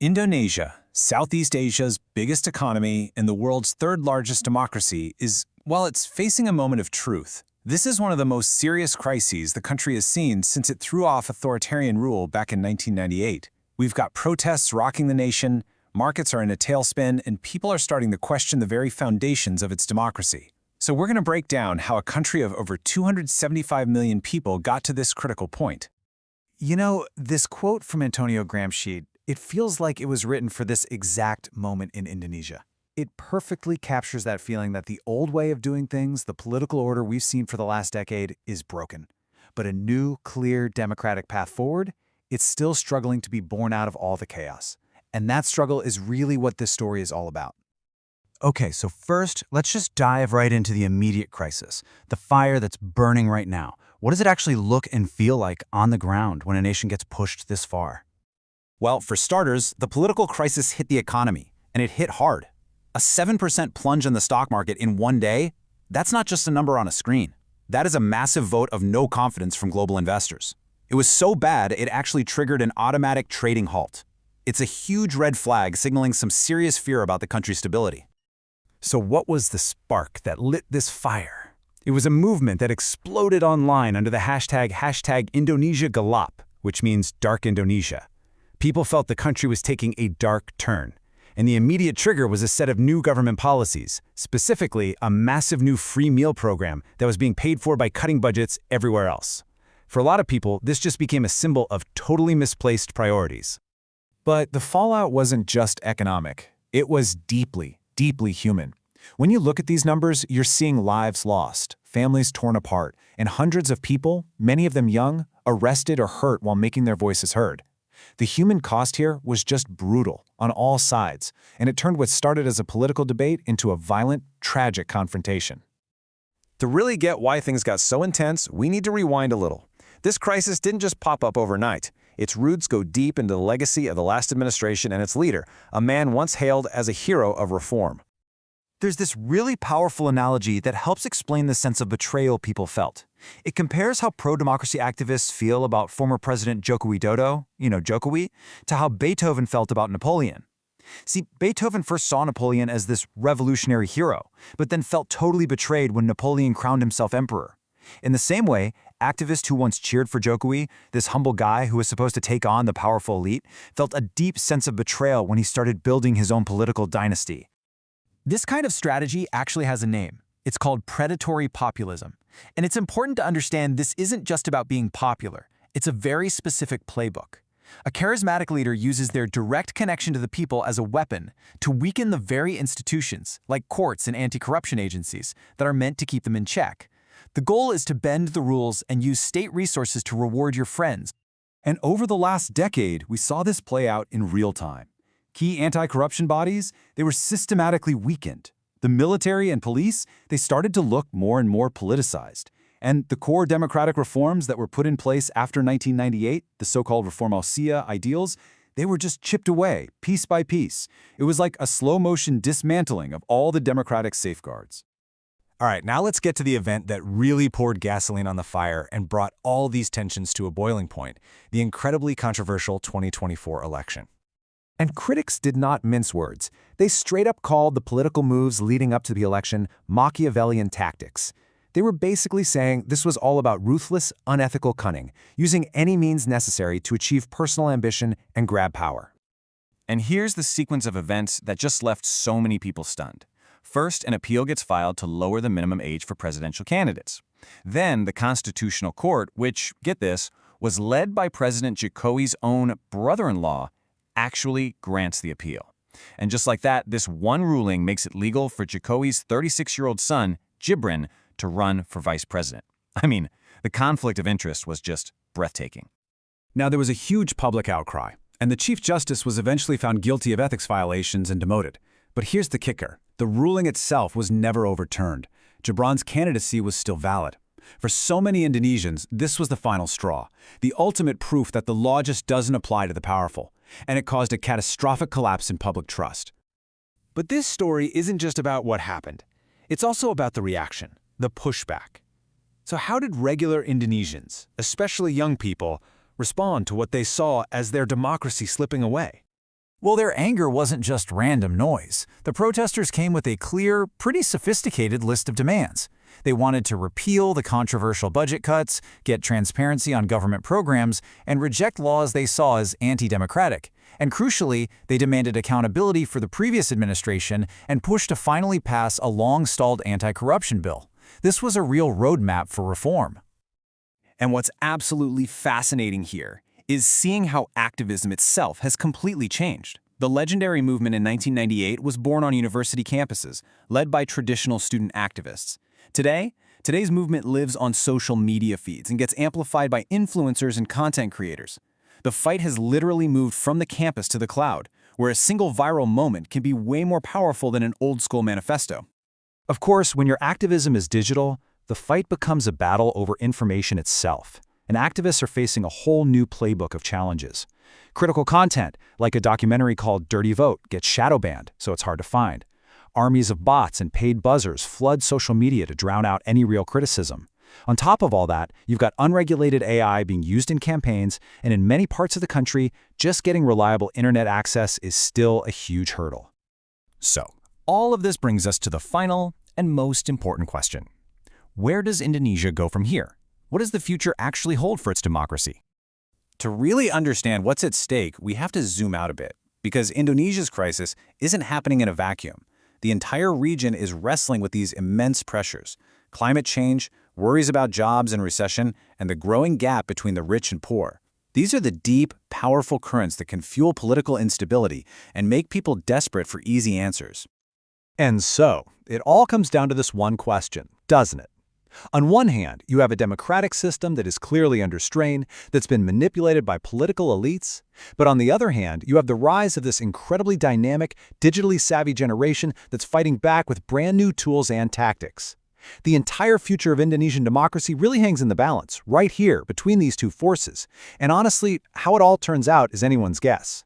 Indonesia, Southeast Asia's biggest economy and the world's third-largest democracy, while it's facing a moment of truth, this is one of the most serious crises the country has seen since it threw off authoritarian rule back in 1998. We've got protests rocking the nation, markets are in a tailspin, and people are starting to question the very foundations of its democracy. So we're going to break down how a country of over 275 million people got to this critical point. You know, this quote from Antonio Gramsci, it feels like it was written for this exact moment in Indonesia. It perfectly captures that feeling that the old way of doing things, the political order we've seen for the last decade, is broken. But a new, clear, democratic path forward, it's still struggling to be born out of all the chaos. And that struggle is really what this story is all about. Okay, so first, let's just dive right into the immediate crisis, the fire that's burning right now. What does it actually look and feel like on the ground when a nation gets pushed this far? Well, for starters, the political crisis hit the economy, and it hit hard. A 7% plunge in the stock market in one day, that's not just a number on a screen. That is a massive vote of no confidence from global investors. It was so bad, it actually triggered an automatic trading halt. It's a huge red flag signaling some serious fear about the country's stability. So what was the spark that lit this fire? It was a movement that exploded online under the hashtag Indonesia Gelap, which means Dark Indonesia. People felt the country was taking a dark turn, and the immediate trigger was a set of new government policies, specifically a massive new free meal program that was being paid for by cutting budgets everywhere else. For a lot of people, this just became a symbol of totally misplaced priorities. But the fallout wasn't just economic. It was deeply, deeply human. When you look at these numbers, you're seeing lives lost, families torn apart, and hundreds of people, many of them young, arrested or hurt while making their voices heard. The human cost here was just brutal on all sides, and it turned what started as a political debate into a violent, tragic confrontation. To really get why things got so intense, we need to rewind a little. This crisis didn't just pop up overnight. Its roots go deep into the legacy of the last administration and its leader, a man once hailed as a hero of reform. There's this really powerful analogy that helps explain the sense of betrayal people felt. It compares how pro-democracy activists feel about former President Joko Widodo, Jokowi, to how Beethoven felt about Napoleon. See, Beethoven first saw Napoleon as this revolutionary hero, but then felt totally betrayed when Napoleon crowned himself emperor. In the same way, activists who once cheered for Jokowi, this humble guy who was supposed to take on the powerful elite, felt a deep sense of betrayal when he started building his own political dynasty. This kind of strategy actually has a name. It's called predatory populism. And it's important to understand this isn't just about being popular. It's a very specific playbook. A charismatic leader uses their direct connection to the people as a weapon to weaken the very institutions, like courts and anti-corruption agencies, that are meant to keep them in check. The goal is to bend the rules and use state resources to reward your friends. And over the last decade, we saw this play out in real time. Key anti-corruption bodies, they were systematically weakened. The military and police, they started to look more and more politicized. And the core democratic reforms that were put in place after 1998, the so-called Reformasi ideals, they were just chipped away, piece by piece. It was like a slow-motion dismantling of all the democratic safeguards. All right, now let's get to the event that really poured gasoline on the fire and brought all these tensions to a boiling point, the incredibly controversial 2024 election. And critics did not mince words. They straight up called the political moves leading up to the election Machiavellian tactics. They were basically saying this was all about ruthless, unethical cunning, using any means necessary to achieve personal ambition and grab power. And here's the sequence of events that just left so many people stunned. First, an appeal gets filed to lower the minimum age for presidential candidates. Then, the Constitutional Court, which, get this, was led by President Jokowi's own brother-in-law, actually grants the appeal. And just like that, this one ruling makes it legal for Jokowi's 36-year-old son, Gibran, to run for vice president. I mean, the conflict of interest was just breathtaking. Now, there was a huge public outcry, and the Chief Justice was eventually found guilty of ethics violations and demoted. But here's the kicker. The ruling itself was never overturned. Gibran's candidacy was still valid. For so many Indonesians, this was the final straw, the ultimate proof that the law just doesn't apply to the powerful, and it caused a catastrophic collapse in public trust. But this story isn't just about what happened. It's also about the reaction, the pushback. So how did regular Indonesians, especially young people, respond to what they saw as their democracy slipping away? Well, their anger wasn't just random noise. The protesters came with a clear, pretty sophisticated list of demands. They wanted to repeal the controversial budget cuts, get transparency on government programs, and reject laws they saw as anti-democratic. And crucially, they demanded accountability for the previous administration and pushed to finally pass a long-stalled anti-corruption bill. This was a real roadmap for reform. And what's absolutely fascinating here is seeing how activism itself has completely changed. The legendary movement in 1998 was born on university campuses, led by traditional student activists. Today's movement lives on social media feeds and gets amplified by influencers and content creators. The fight has literally moved from the campus to the cloud, where a single viral moment can be way more powerful than an old-school manifesto. Of course, when your activism is digital, the fight becomes a battle over information itself. And activists are facing a whole new playbook of challenges. Critical content, like a documentary called Dirty Vote, gets shadow banned, so it's hard to find. Armies of bots and paid buzzers flood social media to drown out any real criticism. On top of all that, you've got unregulated AI being used in campaigns, and in many parts of the country, just getting reliable internet access is still a huge hurdle. So, all of this brings us to the final and most important question. Where does Indonesia go from here? What does the future actually hold for its democracy? To really understand what's at stake, we have to zoom out a bit, because Indonesia's crisis isn't happening in a vacuum. The entire region is wrestling with these immense pressures: climate change, worries about jobs and recession, and the growing gap between the rich and poor. These are the deep, powerful currents that can fuel political instability and make people desperate for easy answers. And so, it all comes down to this one question, doesn't it? On one hand, you have a democratic system that is clearly under strain, that's been manipulated by political elites. But on the other hand, you have the rise of this incredibly dynamic, digitally savvy generation that's fighting back with brand new tools and tactics. The entire future of Indonesian democracy really hangs in the balance, right here, between these two forces. And honestly, how it all turns out is anyone's guess.